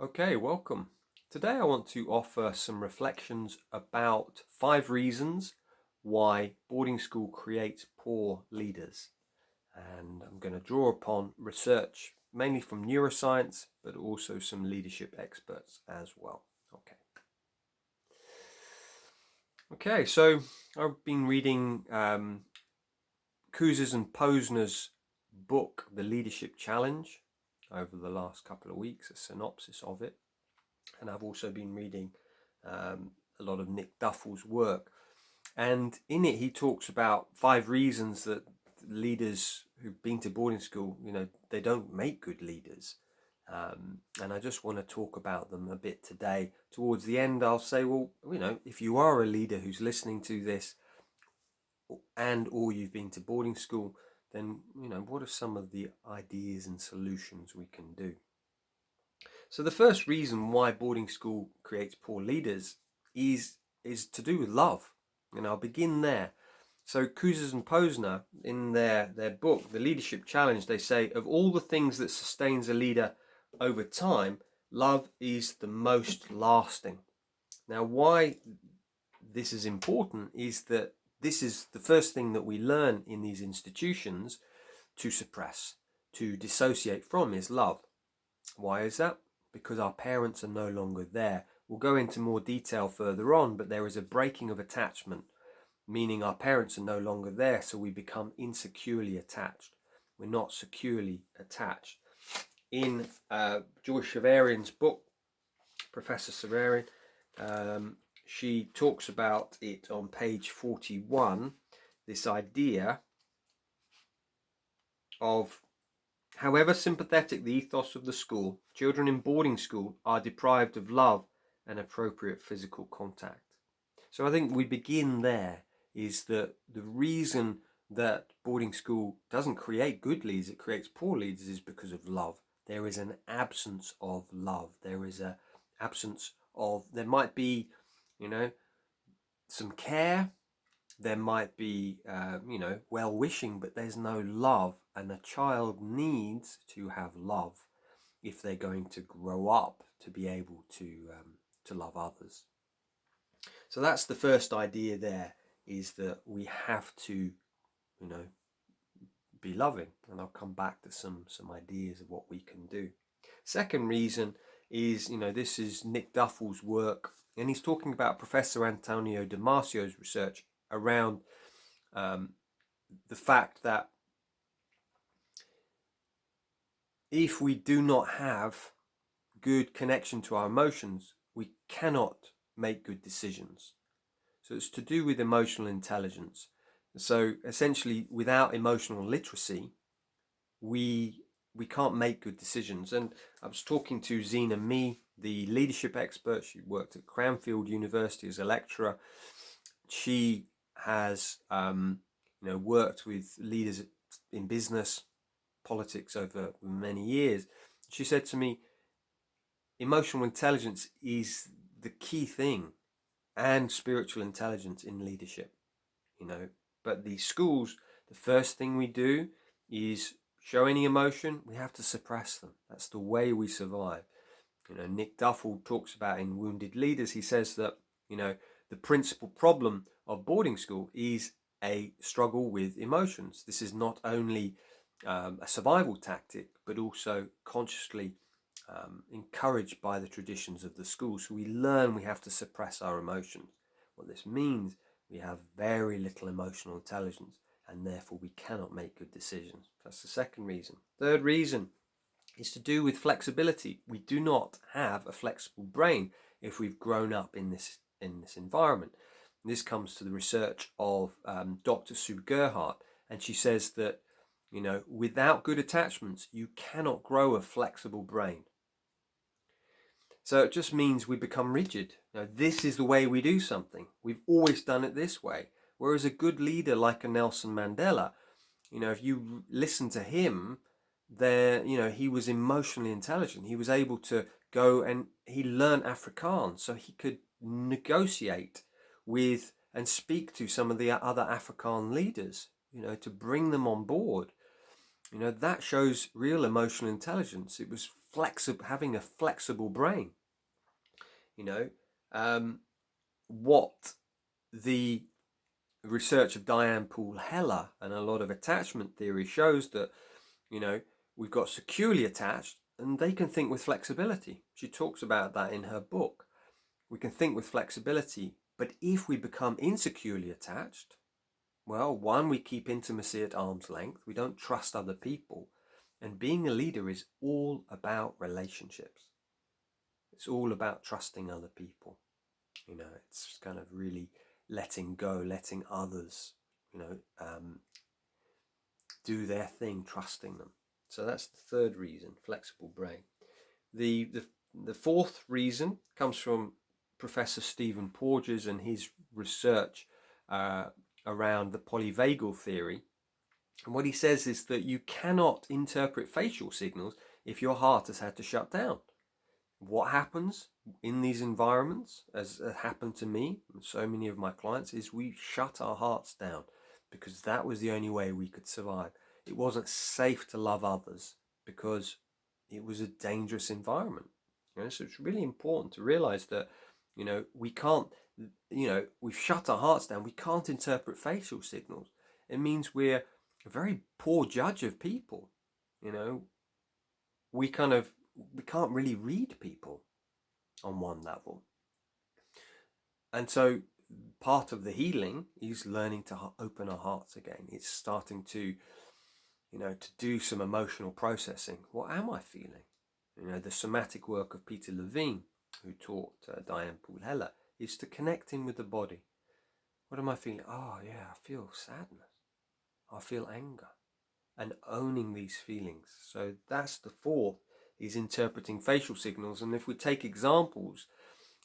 Okay, welcome. Today I want to offer some reflections about 5 reasons why boarding school creates poor leaders. And I'm going to draw upon research mainly from neuroscience, but also some leadership experts as well. Okay, so I've been reading Kouzes and Posner's book, The Leadership Challenge, over the last couple of weeks, a synopsis of it. And I've also been reading a lot of Nick Duffell's work. And in it, he talks about 5 reasons that leaders who've been to boarding school, they don't make good leaders. And I just want to talk about them a bit today. Towards the end, I'll say, well, if you are a leader who's listening to this or you've been to boarding school, then, what are some of the ideas and solutions we can do? So the first reason why boarding school creates poor leaders is to do with love. And I'll begin there. So Kouzes and Posner, in their book, The Leadership Challenge, they say, of all the things that sustains a leader over time, love is the most lasting. Now, why this is important is that this is the first thing that we learn in these institutions to suppress, to dissociate from, is love. Why is that? Because our parents are no longer there. We'll go into more detail further on, but there is a breaking of attachment, meaning our parents are no longer there, so we become insecurely attached. We're not securely attached. In Joy Schaverien book, Professor Schaverien, she talks about it on page 41, this idea of, however sympathetic the ethos of the school, children in boarding school are deprived of love and appropriate physical contact. So I think we begin there, is that the reason that boarding school doesn't create good leaders, it creates poor leaders, is because of love. There is an absence of love. There is an absence of, there might be, some care. There might be, well-wishing, but there's no love. And a child needs to have love if they're going to grow up to be able to love others. So that's the first idea there, is that we have to, be loving. And I'll come back to some ideas of what we can do. Second reason is, this is Nick Duffell's work, and he's talking about Professor Antonio Damasio's research around the fact that if we do not have good connection to our emotions, we cannot make good decisions. So it's to do with emotional intelligence. So essentially, without emotional literacy, we can't make good decisions. And I was talking to Zena Mee, the leadership expert. She worked at Cranfield University as a lecturer. She has worked with leaders in business, politics over many years. She said to me, emotional intelligence is the key thing, and spiritual intelligence in leadership. But these schools, the first thing we do is show any emotion, we have to suppress them. That's the way we survive. Nick Duffell talks about in Wounded Leaders, he says that, the principal problem of boarding school is a struggle with emotions. This is not only a survival tactic, but also consciously encouraged by the traditions of the school. So we learn we have to suppress our emotions. What this means, we have very little emotional intelligence, and therefore we cannot make good decisions. That's the second reason. Third reason is to do with flexibility. We do not have a flexible brain if we've grown up in this environment. And this comes to the research of Dr. Sue Gerhardt, and she says that without good attachments, you cannot grow a flexible brain. So it just means we become rigid. This is the way we do something. We've always done it this way. Whereas a good leader like a Nelson Mandela, if you listen to him, he was emotionally intelligent. He was able to go and he learned Afrikaans, so he could negotiate with and speak to some of the other Afrikaan leaders, to bring them on board. That shows real emotional intelligence. It was having a flexible brain. What the research of Diane Poole Heller and a lot of attachment theory shows that, we've got securely attached and they can think with flexibility. She talks about that in her book. We can think with flexibility, but if we become insecurely attached, well, one, we keep intimacy at arm's length. We don't trust other people. And being a leader is all about relationships. It's all about trusting other people. It's kind of really letting go, letting others, do their thing, trusting them. So that's the third reason, flexible brain. The fourth reason comes from Professor Stephen Porges and his research around the polyvagal theory. And what he says is that you cannot interpret facial signals if your heart has had to shut down. What happens in these environments, as happened to me and so many of my clients, is we shut our hearts down because that was the only way we could survive. It wasn't safe to love others because it was a dangerous environment. So it's really important to realize that, we can't, we've shut our hearts down. We can't interpret facial signals. It means we're a very poor judge of people. We can't really read people on one level. And so part of the healing is learning to open our hearts again. It's starting to, to do some emotional processing. What am I feeling? The somatic work of Peter Levine, who taught Diane Poole Heller, is to connect in with the body. What am I feeling? Oh yeah, I feel sadness. I feel anger. And owning these feelings. So that's the fourth, is interpreting facial signals. And if we take examples,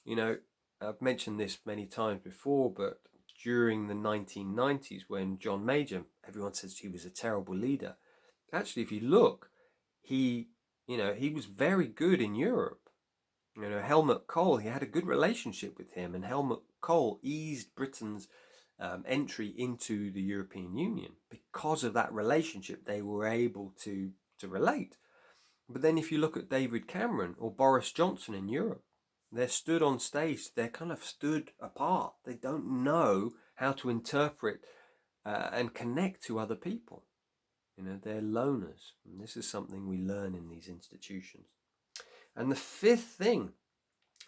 I've mentioned this many times before, but during the 1990s when John Major, everyone says he was a terrible leader. Actually, if you look, he was very good in Europe. Helmut Kohl, he had a good relationship with him, and Helmut Kohl eased Britain's entry into the European Union. Because of that relationship, they were able to relate. But then if you look at David Cameron or Boris Johnson in Europe, they're stood on stage, they're kind of stood apart. They don't know how to interpret and connect to other people. They're loners. And this is something we learn in these institutions. And the fifth thing,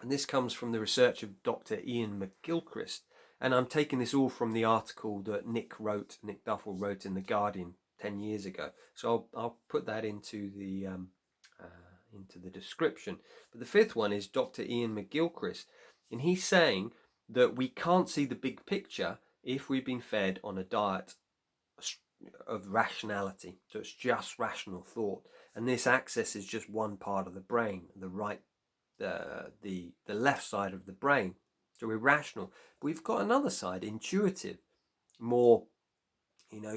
and this comes from the research of Dr. Ian McGilchrist, and I'm taking this all from the article that Nick Duffell wrote in The Guardian 10 years ago. So I'll put that into the description. But the fifth one is Dr. Ian McGilchrist, and he's saying that we can't see the big picture if we've been fed on a diet of rationality. So it's just rational thought, and this accesses just one part of the brain, the left side of the brain. So irrational. But we've got another side, intuitive, more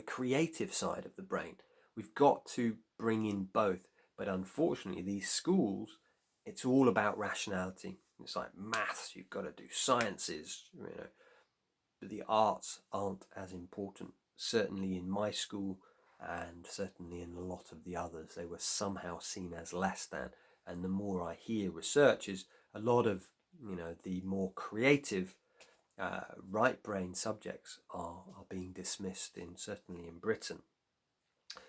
creative side of the brain. We've got to bring in both. But unfortunately, these schools, it's all about rationality. It's like maths, you've got to do sciences, but the arts aren't as important. Certainly in my school, and certainly in a lot of the others, they were somehow seen as less than. And the more I hear research is a lot of, the more creative right brain subjects are being dismissed, certainly in Britain.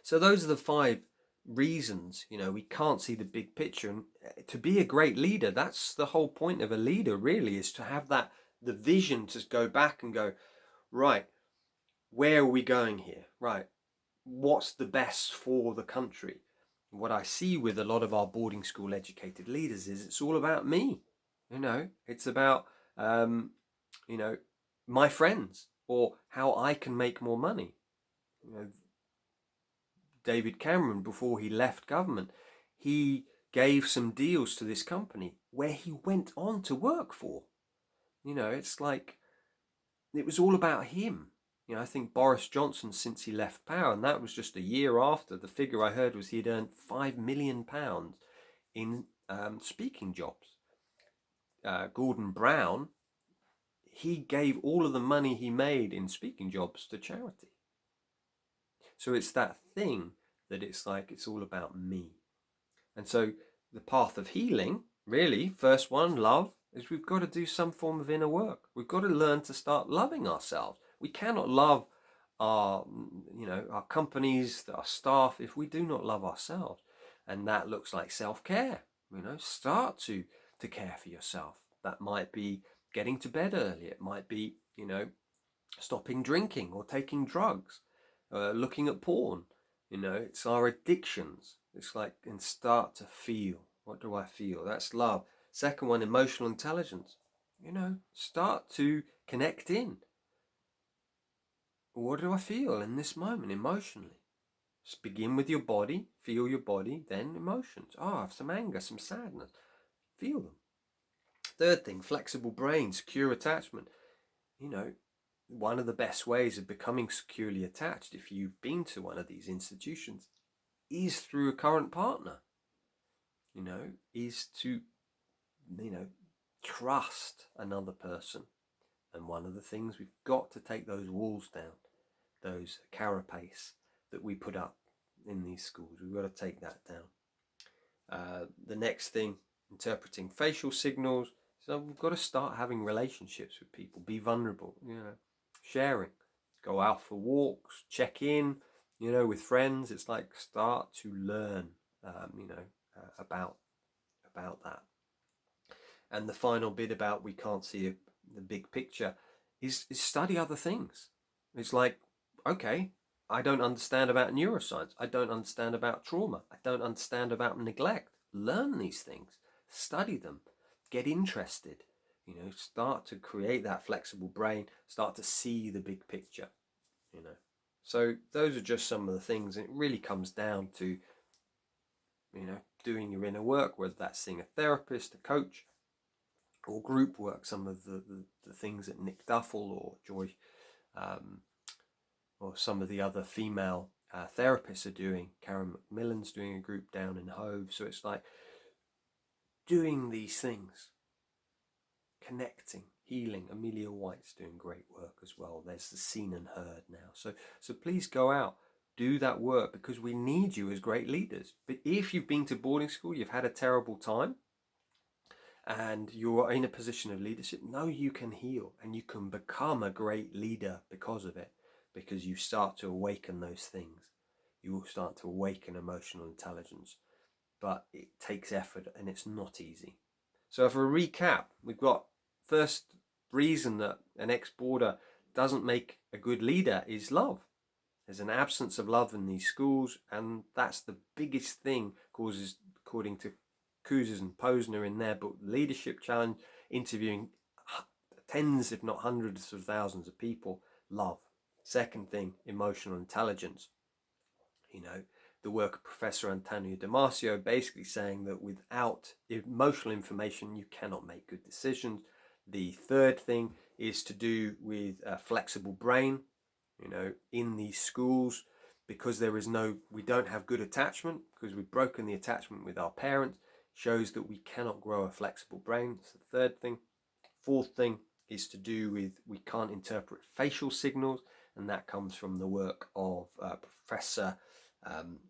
So those are the 5 reasons. We can't see the big picture, and to be a great leader, that's the whole point of a leader, really, is to have the vision to go back and go, right, where are we going here? Right, what's the best for the country? What I see with a lot of our boarding school educated leaders is it's all about me. It's about my friends, or how I can make more money. David Cameron, before he left government, he gave some deals to this company where he went on to work for. It's like it was all about him. I think Boris Johnson, since he left power, and that was just a year after, the figure I heard was he had earned £5 million in speaking jobs. Gordon Brown, he gave all of the money he made in speaking jobs to charity. So it's that thing that it's like it's all about me. And so the path of healing, really, first one, love, is we've got to do some form of inner work. We've got to learn to start loving ourselves. We cannot love our, our companies, our staff, if we do not love ourselves. And that looks like self-care. Start to care for yourself. That might be getting to bed early. It might be, stopping drinking or taking drugs, looking at porn. It's our addictions. It's like, and start to feel. What do I feel? That's love. Second one, emotional intelligence. Start to connect in. What do I feel in this moment emotionally? Just begin with your body, feel your body, then emotions. I have some anger, some sadness. Feel them. Third thing, flexible brain, secure attachment. One of the best ways of becoming securely attached, if you've been to one of these institutions, is through a current partner. Is to, trust another person. And one of the things, we've got to take those walls down, those carapace that we put up in these schools. We've got to take that down. The next thing, interpreting facial signals. So we've got to start having relationships with people, be vulnerable, sharing, go out for walks, check in, with friends. It's like start to learn, about that. And the final bit about we can't see the big picture is study other things. It's like, okay, I don't understand about neuroscience. I don't understand about trauma. I don't understand about neglect. Learn these things, study them, get interested, start to create that flexible brain, start to see the big picture, So those are just some of the things. And it really comes down to, doing your inner work, whether that's seeing a therapist, a coach, or group work. Some of the things that Nick Duffell or Joy, or some of the other female therapists are doing. Karen McMillan's doing a group down in Hove. So it's like doing these things, connecting, healing. Amelia White's doing great work as well. There's the Seen and Heard now. So please go out, do that work, because we need you as great leaders. But if you've been to boarding school, you've had a terrible time, and you're in a position of leadership, know you can heal and you can become a great leader because of it, because you start to awaken those things. You will start to awaken emotional intelligence, but it takes effort and it's not easy. So for a recap, we've got first reason that an ex-boarder doesn't make a good leader is love. There's an absence of love in these schools, and that's the biggest thing causes, according to Kouzes and Posner in their book Leadership Challenge, interviewing tens if not hundreds of thousands of people, love. Second thing, emotional intelligence. The work of Professor Antonio Damasio basically saying that without emotional information you cannot make good decisions. The third thing is to do with a flexible brain. In these schools, because we don't have good attachment, because we've broken the attachment with our parents, shows that we cannot grow a flexible brain. That's the third thing. Fourth thing is to do with we can't interpret facial signals, and that comes from the work of Professor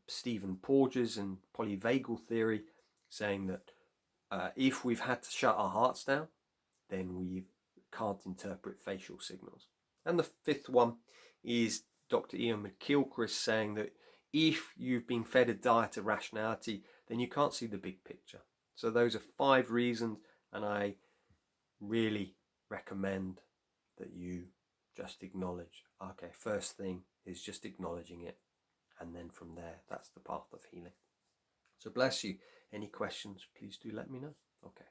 Stephen Porges and polyvagal theory, saying that if we've had to shut our hearts down, then we can't interpret facial signals. And the fifth one is Dr. Ian McGilchrist saying that if you've been fed a diet of rationality, then you can't see the big picture. So those are 5 reasons, and I really recommend that you just acknowledge. Okay, first thing is just acknowledging it, and then from there, that's the path of healing. So bless you. Any questions, please do let me know. Okay.